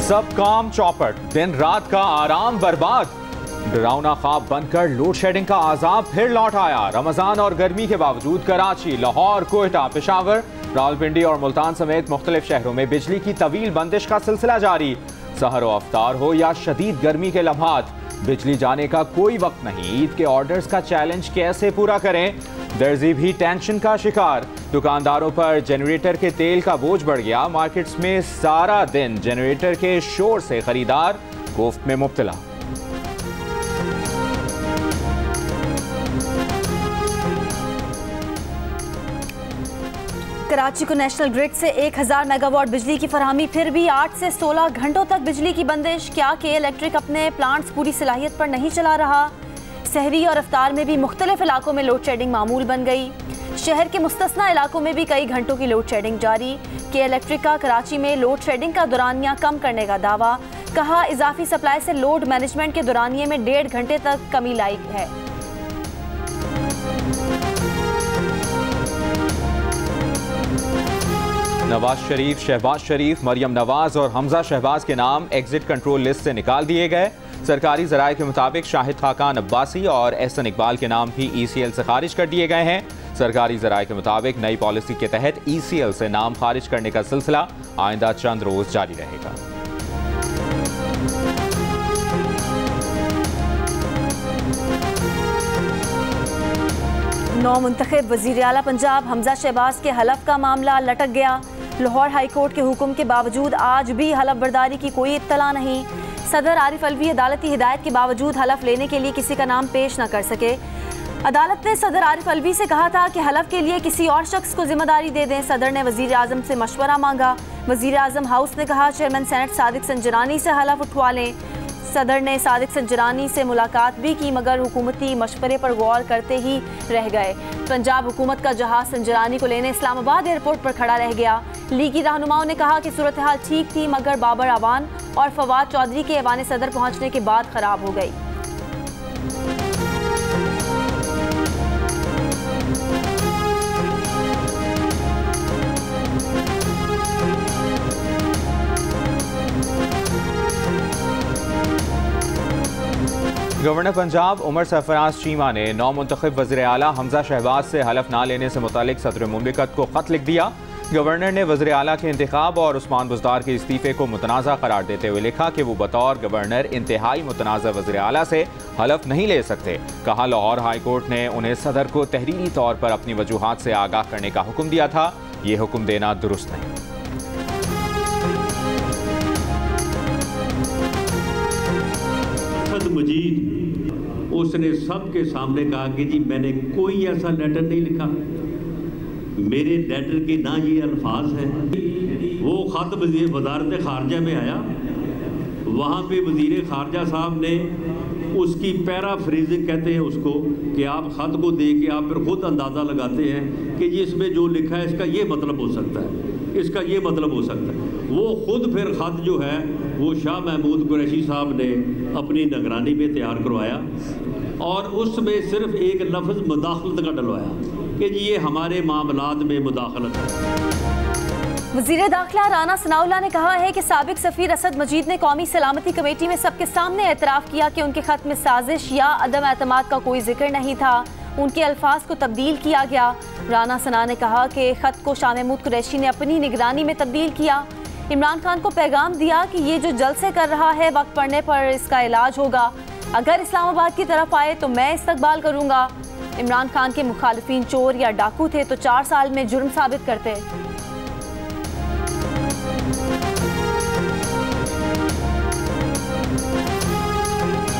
सब काम चौपट, दिन रात का आराम बर्बाद। डरावना ख्वाब बनकर लोड शेडिंग का आजाब फिर लौट आया। रमजान और गर्मी के बावजूद कराची, लाहौर, कोयटा, पेशावर, रावलपिंडी और मुल्तान समेत मुख्तलिफ शहरों में बिजली की तवील बंदिश का सिलसिला जारी। सहर व अफ्तार हो या शदीद गर्मी के लम्हात, बिजली जाने का कोई वक्त नहीं। ईद के ऑर्डर्स का चैलेंज कैसे पूरा करें? दर्जी भी टेंशन का शिकार। दुकानदारों पर जनरेटर के तेल का बोझ बढ़ गया। मार्केट्स में सारा दिन जनरेटर के शोर से खरीदार कोफ्त में मुब्तला। कराची को नेशनल ग्रिड से 1000 मेगावाट बिजली की फरहमी, फिर भी 8 से 16 घंटों तक बिजली की बंदिश। क्या के इलेक्ट्रिक अपने प्लांट्स पूरी सलाहियत पर नहीं चला रहा? सहरी और अफ्तार में भी मुख्तलिफ इलाकों में लोड शेडिंग मामूल बन गई। शहर के मुस्तस्ना इलाकों में भी कई घंटों की लोड शेडिंग जारी। के इलेक्ट्रिक का कराची में लोड शेडिंग का दौरानिया कम करने का दावा। कहा इजाफी सप्लाई से लोड मैनेजमेंट के दौरानिये में 1.5 घंटे तक कमी लाई है। नवाज शरीफ, शहबाज शरीफ, मरियम नवाज और हमजा शहबाज के नाम एग्जिट कंट्रोल लिस्ट से निकाल दिए गए। सरकारी ज़राए के मुताबिक शाहिद खाकान अब्बासी और एहसन इकबाल के नाम भी ECL से खारिज कर दिए गए हैं। सरकारी ज़राए के मुताबिक नई पॉलिसी के तहत ECL से नाम खारिज करने का सिलसिला आइंदा चंद रोज जारी रहेगा। नौ मुंतखब वज़ीर आला पंजाब हमजा शहबाज के हलफ का मामला लटक गया। लाहौर हाई कोर्ट के हुक्म के बावजूद आज भी हलफ बर्दारी की कोई इत्तला नहीं। सदर आरिफ अलवी अदालती हिदायत के बावजूद हलफ लेने के लिए किसी का नाम पेश न कर सके। अदालत ने सदर आरिफ अलवी से कहा था कि हलफ के लिए किसी और शख्स को जिम्मेदारी दे दें। सदर ने वज़ीर आज़म से मशवरा मांगा। वज़ीर आज़म हाउस ने कहा चेयरमैन सेनेट सादिक संजरानी से हलफ उठवा लें। सदर ने सादिक संजरानी से मुलाकात भी की, मगर हुकूमती मशवरे पर गौर करते ही रह गए। पंजाब हुकूमत का जहाज संजरानी को लेने इस्लामाबाद एयरपोर्ट पर खड़ा रह गया। लीगी रहनुमाओं ने कहा कि सूरत हाल ठीक थी, मगर बाबर अवान और फवाद चौधरी के ऐवान सदर पहुंचने के बाद खराब हो गई। गवर्नर पंजाब उमर सरफराज चीमा ने नौ मुंतखब वज़ीर आला हमजा शहबाज से हलफ ना लेने से मुतालिक सदर मुमलिकत को खत लिख दिया। गवर्नर ने वज़ीर आला के इंतखाब और उस्मान बुज़दार के इस्तीफ़े को मुतनाज़ा करार देते हुए लिखा कि वो बतौर गवर्नर इंतहाई मुतनाज़ा वज़ीर आला से हलफ नहीं ले सकते। कहा लाहौर हाई कोर्ट ने उन्हें सदर को तहरीरी तौर पर अपनी वजूहात से आगाह करने का हुक्म दिया था। ये हुक्म देना दुरुस्त नहीं। मजीद उसने सबके सामने कहा कि जी मैंने कोई ऐसा लेटर नहीं लिखा, मेरे लेटर के ना ये अल्फाज हैं। वो ख़त वज़ारत ख़ारजा में आया, वहाँ पे वज़ीर ख़ारजा साहब ने उसकी पैराफ्रेजिंग कहते हैं उसको, कि आप ख़त को दे के आप फिर ख़ुद अंदाज़ा लगाते हैं कि जी इसमें जो लिखा है इसका ये मतलब हो सकता है, इसका ये मतलब हो सकता है। वो ख़ुद फिर ख़त जो है वो शाह महमूद कुरैशी साहब ने अपनी निगरानी में तैयार करवाया और उसमें सिर्फ एक लफ्ज़ मुदाखलत का डलवाया कि जी ये हमारे मामलात में मुदाखलत है। वज़ीर दाखिला राना सनाउल्लाह ने कहा है कि साबिक सफ़ीर असद मजीद ने कौमी सलामती कमेटी में सबके सामने एतराफ़ किया कि उनके ख़त में साजिश या अदम एतमाद का कोई जिक्र नहीं था। उनके अल्फाज को तब्दील किया गया। राना सना ने कहा कि ख़त को शाह महमूद कुरैशी ने अपनी निगरानी में तब्दील किया। इमरान खान को पैगाम दिया कि ये जो जलसे कर रहा है वक्त पड़ने पर इसका इलाज होगा। अगर इस्लामाबाद की तरफ आए तो मैं इस्तकबाल करूँगा। इमरान खान के मुखालिफिन चोर या डाकू थे तो 4 साल में जुर्म साबित करते।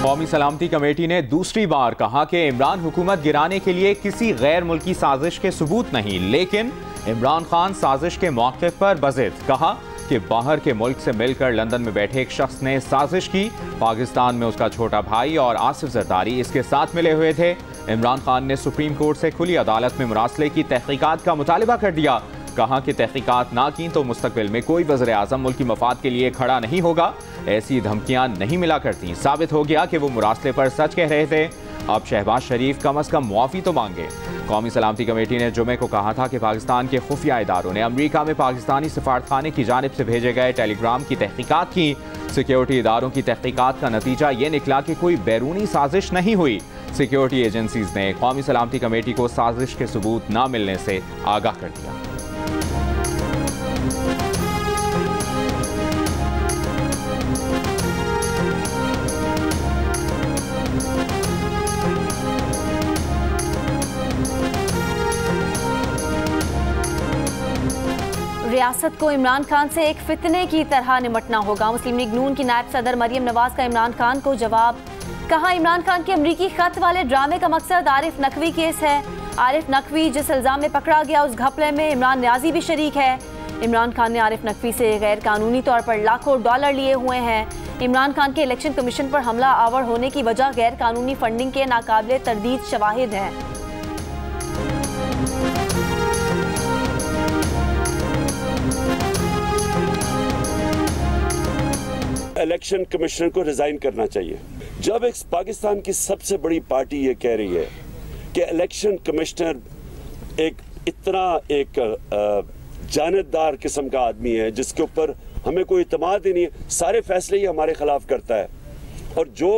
कौमी सलामती कमेटी ने दूसरी बार कहा कि इमरान हुकूमत गिराने के लिए किसी गैर मुल्की साजिश के सबूत नहीं, लेकिन इमरान खान साजिश के मौके पर बज़िद। कहा कि बाहर के मुल्क से मिलकर लंदन में बैठे एक शख्स ने साजिश की। पाकिस्तान में उसका छोटा भाई और आसिफ जरदारी इसके साथ मिले हुए थे। इमरान खान ने सुप्रीम कोर्ट से खुली अदालत में मुरासले की तहकीकात का मुतालिबा कर दिया। कहा कि तहकीकात ना की तो मुस्तकबिल में कोई वज़ीर आज़म मुल्की मफाद के लिए खड़ा नहीं होगा। ऐसी धमकियां नहीं मिला करती। साबित हो गया कि वो मुरासले पर सच कह रहे थे। अब शहबाज शरीफ कम अज कम मुआफ़ी तो मांगे। कौमी सलामती कमेटी ने जुमे को कहा था कि पाकिस्तान के खुफिया इदारों ने अमरीका में पाकिस्तानी सफारतखाने की जानिब से भेजे गए टेलीग्राम की तहकीकात की। सिक्योरिटी इदारों की तहकीकात का नतीजा ये निकला कि कोई बैरूनी साजिश नहीं हुई। सिक्योरिटी एजेंसीज ने कौमी सलामती कमेटी को साजिश के सबूत न मिलने से आगाह कर दिया। रियासत को इमरान खान से एक फितने की तरह निमटना होगा। मुस्लिम लीग नून की नायब सदर मरियम नवाज का इमरान खान को जवाब। कहा, इमरान खान के अमरीकी खत वाले ड्रामे का मकसद आरिफ नकवी केस है। आरिफ नकवी जिस इल्जाम में पकड़ा गया उस घपले में इमरान न्याजी भी शरीक है। इमरान खान ने आरिफ नकवी से गैर कानूनी तौर पर लाखों डॉलर लिए हुए हैं। इमरान खान के इलेक्शन कमीशन पर हमला आवर होने की वजह गैर कानूनी फंडिंग के नाकाबिले तरदीद शवाहिद हैं। इलेक्शन कमिश्नर को रिजाइन करना चाहिए। जब एक पाकिस्तान की सबसे बड़ी पार्टी ये कह रही है कि इलेक्शन कमिश्नर एक इतना जानबदार किस्म का आदमी है जिसके ऊपर हमें कोई इत्मीनाद ही नहीं है, सारे फैसले ही हमारे खिलाफ करता है और जो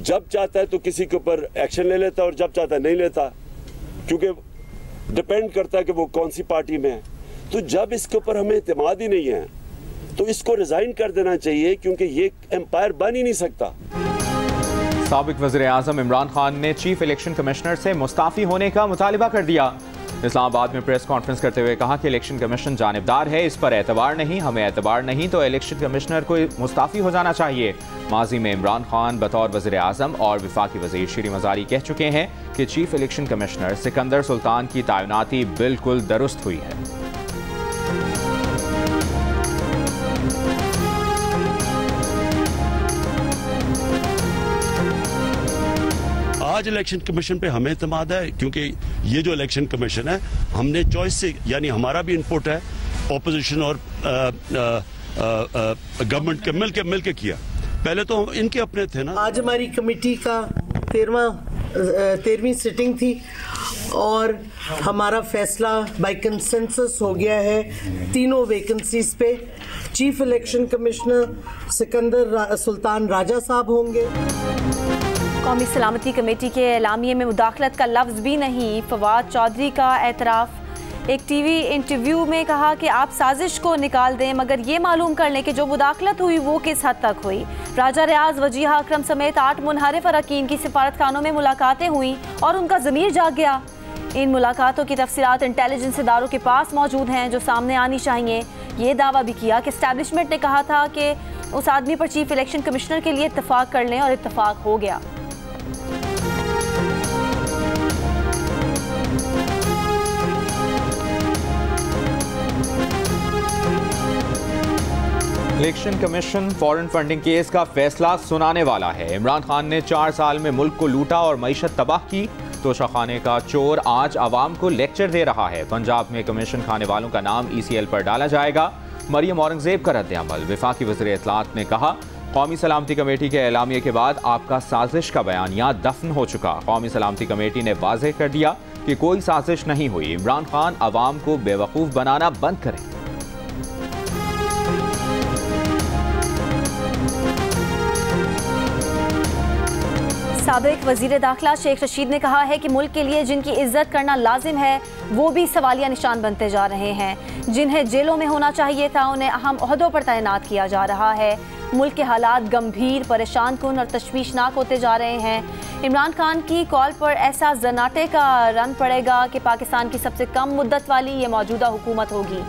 जब चाहता है तो किसी के ऊपर एक्शन ले लेता है और जब चाहता है नहीं लेता, क्योंकि डिपेंड करता है कि वो कौन सी पार्टी में है। तो जब इसके ऊपर हमें इत्मीनाद ही नहीं है तो इसको रिजाइन कर देना चाहिए, क्योंकि ये एम्पायर बन ही नहीं सकता। साबिक वज़ीर-ए-आज़म इमरान खान ने चीफ इलेक्शन कमिश्नर से मुस्ताफ़ी होने का मुतालिबा कर दिया। इस्लामाबाद में प्रेस कॉन्फ्रेंस करते हुए कहा कि इलेक्शन कमीशन जानिबदार है, इस पर एतबार नहीं, हमें एतबार नहीं तो इलेक्शन कमिश्नर को मुस्ताफ़ी हो जाना चाहिए। माजी में इमरान खान बतौर वज़ीर-ए-आज़म और वफाकी वज़ीर शीरी मज़ारी कह चुके हैं कि chief election commissioner Sikandar Sultan की तैनाती बिल्कुल दुरुस्त हुई है। आज इलेक्शन कमीशन पे हमें इत्मीनाद है, क्योंकि ये जो इलेक्शन कमीशन है हमने चॉइस से, यानी हमारा भी इनपुट है, ऑपोजिशन और गवर्नमेंट के मिल के किया। पहले तो इनके अपने थे ना। आज हमारी कमेटी का 13वीं सिटिंग थी और हमारा फैसला बाय कंसेंसस हो गया है तीनों वैकेंसीज पे। Chief election commissioner Sikandar Sultan Raja साहब होंगे। कौमी सलामती कमेटी के एलामिये में मुदाखलत का लफ्ज़ भी नहीं। फवाद चौधरी का एतराफ़। एक टीवी इंटरव्यू में कहा कि आप साजिश को निकाल दें मगर ये मालूम कर लें कि जो मुदाखलत हुई वो किस हद तक हुई। राजा रियाज, वजीहा अकरम समेत 8 मुनहरिफ अरकान की सिफारतखानों में मुलाकातें हुई और उनका ज़मीर जाग गया। इन मुलाकातों की तफसीलात इंटेलिजेंस इदारों के पास मौजूद हैं जो सामने आनी चाहिए। ये दावा भी किया कि एस्टैब्लिशमेंट ने कहा था कि उस आदमी पर चीफ इलेक्शन कमिश्नर के लिए इत्तफाक कर लें और इत्तफाक हो गया। Election commission foreign funding case का फैसला सुनाने वाला है। इमरान खान ने 4 साल में मुल्क को लूटा और मईशत तबाह की। तोशाखाने का चोर आज आवाम को लेक्चर दे रहा है। पंजाब में कमीशन खाने वालों का नाम ECL पर डाला जाएगा। मरियम औरंगजेब का रद्द-ए-अमल। वफाकी वज़ीर इत्तलात ने कहा, कौमी सलामती कमेटी के एलामिये के बाद आपका साजिश का बयानिया दफन हो चुका। कौमी सलामती कमेटी ने वाज़ेह कर दिया कि कोई साजिश नहीं हुई। इमरान खान आवाम को बेवकूफ़ बनाना बंद करें। साबिक वज़ीर दाखिला शेख रशीद ने कहा है कि मुल्क के लिए जिनकी इज्जत करना लाजिम है वो भी सवालिया निशान बनते जा रहे हैं। जिन्हें जेलों में होना चाहिए था उन्हें अहम ओहदों पर तैनात किया जा रहा है। मुल्क के हालात गंभीर, परेशान कुन और तशवीशनाक होते जा रहे हैं। इमरान खान की कॉल पर ऐसा जनाटे का रन पड़ेगा कि पाकिस्तान की सबसे कम मुद्दत वाली ये मौजूदा हुकूमत होगी।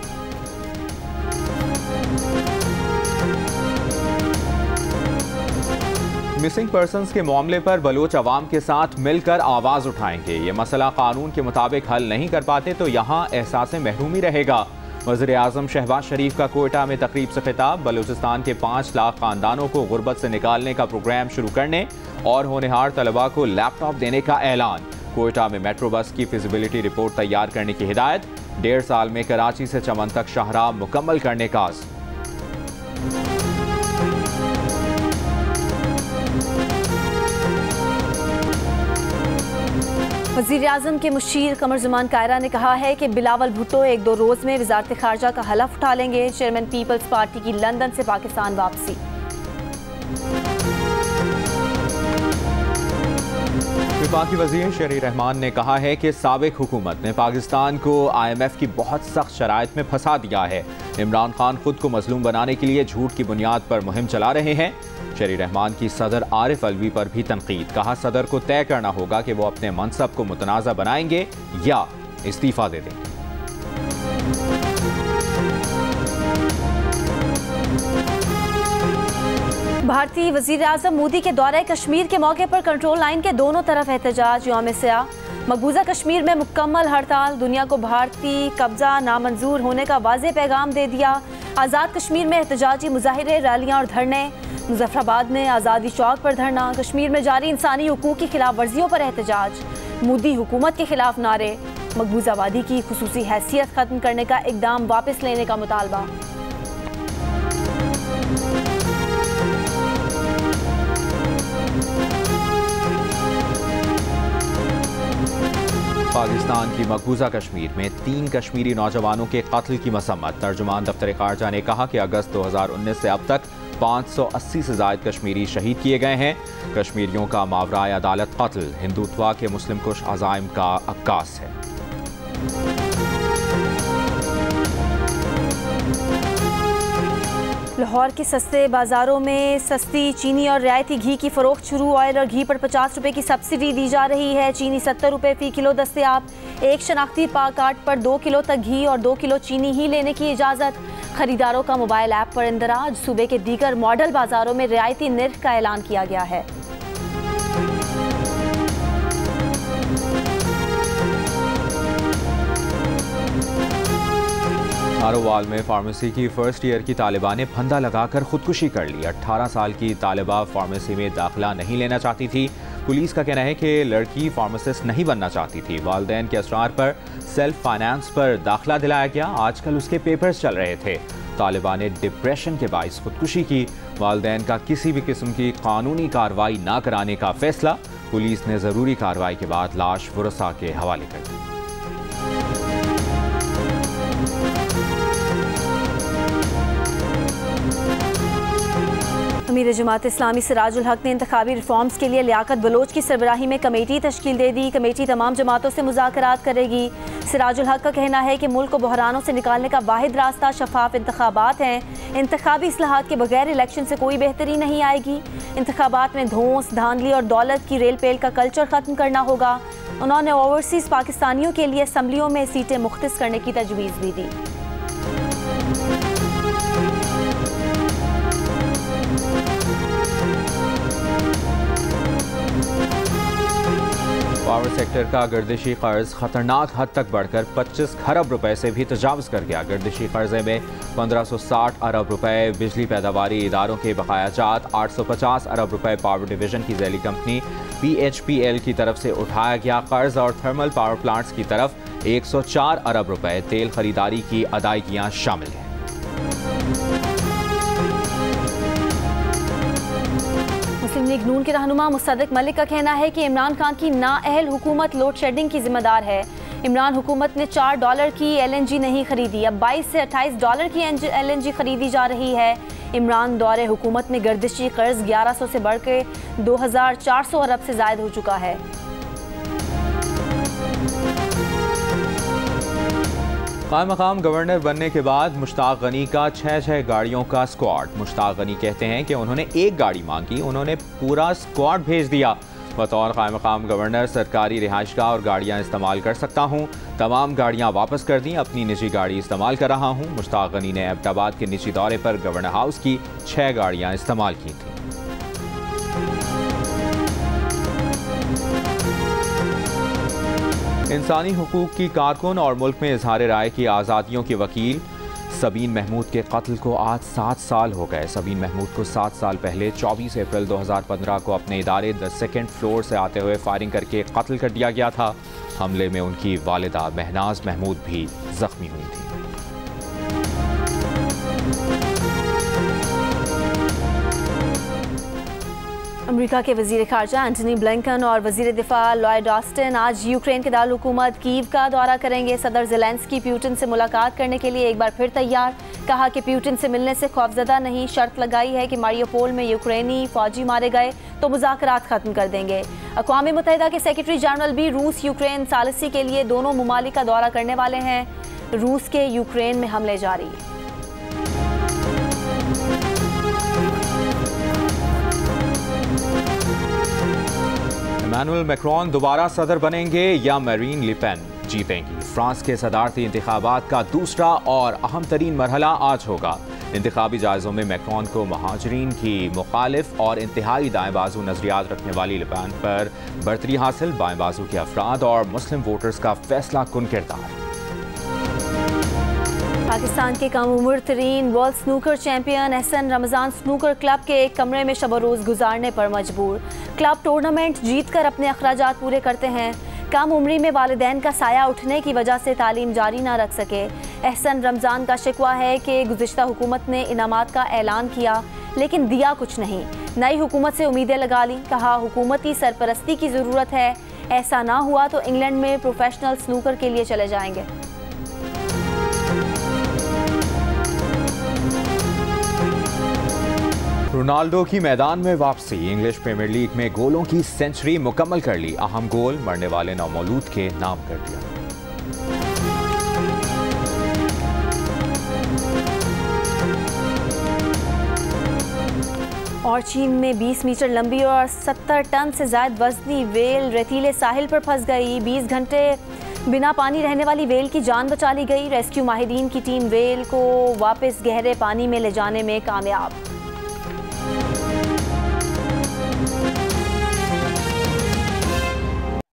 मिसिंग पर्सन्स के मामले पर बलोच अवाम के साथ मिलकर आवाज़ उठाएंगे। ये मसला कानून के मुताबिक हल नहीं कर पाते तो यहाँ एहसास महरूमी रहेगा। वज़ीर-ए-आज़म शहबाज शरीफ का कोयटा में तकरीब से खिताब। बलूचिस्तान के 5 लाख खानदानों को गुर्बत से निकालने का प्रोग्राम शुरू करने और होनहार तलबा को लैपटॉप देने का ऐलान। कोयटा में मेट्रो बस की फिजिबिलिटी रिपोर्ट तैयार करने की हिदायत। 1.5 साल में कराची से चमन तक शाहराह मुकम्मल करने का आज़म। वज़ीर-ए-आज़म के मुशीर कमर ज़मान कायरा ने कहा है कि बिलावल भुट्टो 1-2 रोज़ में वज़ारत ख़ारजा का हलफ उठा लेंगे। चेयरमैन पीपल्स पार्टी की लंदन से पाकिस्तान वापसी। वफाकी वज़ीर शहरी रहमान ने कहा है कि साबिक हुकूमत ने पाकिस्तान को IMF की बहुत सख्त शराइत में फंसा दिया है। इमरान खान खुद को मजलूम बनाने के लिए झूठ की बुनियाद पर मुहिम चला रहे हैं। शहरी रहमान की सदर आरिफ अलवी पर भी तनकीद। कहा सदर को तय करना होगा कि वो अपने मनसब को मुतनाज़ा बनाएंगे या इस्तीफ़ा दे देंगे। भारतीय वज़ीर-ए-आज़म मोदी के दौरे कश्मीर के मौके पर कंट्रोल लाइन के दोनों तरफ एहतजाज। यौम स्या मकबूजा कश्मीर में मुकम्मल हड़ताल। दुनिया को भारतीय कब्जा नामंजूर होने का वाज़ेह पैगाम दे दिया। आज़ाद कश्मीर में एहतजाजी मुजाहिरे, रैलियाँ और धरने। मुजफ्फराबाद में आज़ादी चौक पर धरना। कश्मीर में जारी इंसानी हुकूक की खिलाफ वर्जियों पर एहतजाज। मोदी हुकूमत के खिलाफ नारे। मकबूजा वादी की खुसूसी हैसियत खत्म करने का इकदाम वापस लेने का मुतालबा। पाकिस्तान की मकबूजा कश्मीर में 3 कश्मीरी नौजवानों के कत्ल की मसम्मत। तर्जुमान दफ्तर खारजा ने कहा कि अगस्त 2019 से अब तक 580 से ज़ायद कश्मीरी शहीद किए गए हैं। कश्मीरियों का मावराए अदालत कत्ल हिंदुत्वा के मुस्लिम कुश अज़ाइम का अक्कास है। लाहौर के सस्ते बाज़ारों में सस्ती चीनी और रियायती घी की फ़रोख्त शुरू। ऑयल और घी पर 50 रुपये की सब्सिडी दी जा रही है। चीनी 70 रुपये फ़ी किलो दस्तयाब। एक शनाख्ती कार्ड पर 2 किलो तक घी और 2 किलो चीनी ही लेने की इजाज़त। खरीदारों का मोबाइल ऐप पर इंदराज। सूबे के दीगर मॉडल बाज़ारों में रियायती निर्ख का ऐलान किया गया है। नारोवाल में फार्मेसी की फर्स्ट ईयर की तालिबा ने फंदा लगाकर खुदकुशी कर ली। 18 साल की तालिबा फार्मेसी में दाखिला नहीं लेना चाहती थी। पुलिस का कहना है कि लड़की फार्मासिस्ट नहीं बनना चाहती थी। वालिदैन के असरार पर सेल्फ फाइनेंस पर दाखिला दिलाया गया। आजकल उसके पेपर्स चल रहे थे। तालिबा ने डिप्रेशन के बाइस खुदकुशी की। वालिदैन का किसी भी किस्म की कानूनी कार्रवाई न कराने का फैसला। पुलिस ने ज़रूरी कार्रवाई के बाद लाश वुरसा के हवाले कर दी। अमीर जमात इस्लामी सिराजुल हक ने इंतखाबी रिफॉर्म्स के लिए लियाकत बलोच की सरबराही में कमेटी तश्कील दे दी। कमेटी तमाम जमातों से मुज़ाकरात करेगी। सिराजुल हक का कहना है कि मुल्क को बहरानों से निकालने का वाहिद रास्ता शफाफ इंतखाबात हैं। इंतखाबी इस्लाहात के बगैर इलेक्शन से कोई बेहतरी नहीं आएगी। इंतखाबात में धौंस, धांधली और दौलत की रेल पेल का कल्चर ख़त्म करना होगा। उन्होंने ओवरसीज़ पाकिस्तानियों के लिए असम्बलियों में सीटें मुख्तस करने की तजवीज़ भी दी। पावर सेक्टर का गर्दिशी कर्ज खतरनाक हद तक बढ़कर 25 खरब रुपए से भी तजावज़ कर गया। गर्दिशी कर्जे में 1560 अरब रुपए बिजली पैदावारी इदारों के बकायाजात, 850 अरब रुपए पावर डिवीजन की झैली कंपनी PHPL की तरफ से उठाया गया कर्ज और थर्मल पावर प्लांट्स की तरफ 104 अरब रुपए तेल खरीदारी की अदायगियाँ शामिल हैं। मुस्लिम लीग नून के रहनुमा मुस्तदिक मलिक का कहना है कि इमरान खान की नाअहल हुकूमत लोड शेडिंग की जिम्मेदार है। इमरान हुकूमत ने $4 की LNG नहीं खरीदी, अब $22 से $28 की LNG खरीदी जा रही है। इमरान दौरे हुकूमत में गर्दिशी कर्ज 1100 से बढ़ के 2400 अरब से ज़ायद हो चुका है। कायम मकाम गवर्नर बनने के बाद मुश्ताक गनी का 6 गाड़ियों का स्क्वाड। मुश्ताक गनी कहते हैं कि उन्होंने एक गाड़ी मांगी, उन्होंने पूरा स्क्वाड भेज दिया। बतौर कायम मकाम गवर्नर सरकारी रिहाइशगाह और गाड़ियां इस्तेमाल कर सकता हूं। तमाम गाड़ियां वापस कर दी, अपनी निजी गाड़ी इस्तेमाल कर रहा हूं। मुश्ताक गनी ने एबटाबाद के निजी दौरे पर गवर्नर हाउस की 6 गाड़ियां इस्तेमाल की थी। इंसानी हुकूक की कारकुन और मुल्क में इजहार राय की आज़ादियों के वकील सबीन महमूद के कत्ल को आज 7 साल हो गए। सबीन महमूद को 7 साल पहले 24 अप्रैल 2015 को अपने इदारे द सेकेंड फ्लोर से आते हुए फायरिंग करके कत्ल कर दिया गया था। हमले में उनकी वालिदा महनाज महमूद भी जख्मी हुई थी। अमेरिका के वजीर खारजा एंटनी ब्लिंकन और वजीर दिफा लॉयड ऑस्टिन आज यूक्रेन के दारुलहुकूमत कीव का दौरा करेंगे। सदर ज़ेलेंस्की पुतिन से मुलाकात करने के लिए एक बार फिर तैयार। कहा कि पुतिन से मिलने से खौफजदा नहीं। शर्त लगाई है कि मारियोपोल में यूक्रेनी फौजी मारे गए तो मुज़ाकरात खत्म कर देंगे। अक़वाम मुत्तहिदा के सेक्रेटरी जनरल भी रूस यूक्रेन सालिसी के लिए दोनों ममालिक का दौरा करने वाले हैं। रूस के यूक्रेन में हमले जारी। इमैनुअल मैक्रोन दोबारा सदर बनेंगे या मैरीन ले पेन जीतेंगी? फ्रांस के सदारती इंतखाबात का दूसरा और अहम तरीन मरहला आज होगा। इंतखाबी जायज़ों में मैक्रोन को महाजरीन की मुखालिफ और इंतहाई दाएं बाजू नजरियात रखने वाली ले पेन पर बरतरी हासिल। बाएं बाजू के अफराद और मुस्लिम वोटर्स का फैसला कुन किरदार। पाकिस्तान के कम उम्र तरीन world snooker champion Ehsan Ramzan snooker club के एक कमरे में शब रोज़ गुजारने पर मजबूर। क्लब टूर्नामेंट जीतकर अपने अखराजात पूरे करते हैं। कम उम्री में वालिदैन का साया उठने की वजह से तालीम जारी ना रख सके। एहसन रमज़ान का शिकवा है कि गुज़िश्ता हुकूमत ने इनामात का ऐलान किया लेकिन दिया कुछ नहीं। नई हुकूमत से उम्मीदें लगा ली। कहा हुकूमती सरपरस्ती की ज़रूरत है, ऐसा ना हुआ तो इंग्लैंड में प्रोफेशनल स्नूकर के लिए चले जाएंगे। रोनाल्डो की मैदान में वापसी। इंग्लिश प्रीमियर लीग में गोलों की सेंचुरी मुकम्मल कर ली। अहम गोल मरने वाले नौमौलूद के नाम कर दिया। और चीन में 20 मीटर लंबी और 70 टन से ज्यादा वजनी वेल रेतीले साहिल पर फंस गई। 20 घंटे बिना पानी रहने वाली वेल की जान बचा ली गई। रेस्क्यू माहिरीन की टीम वेल को वापस गहरे पानी में ले जाने में कामयाब।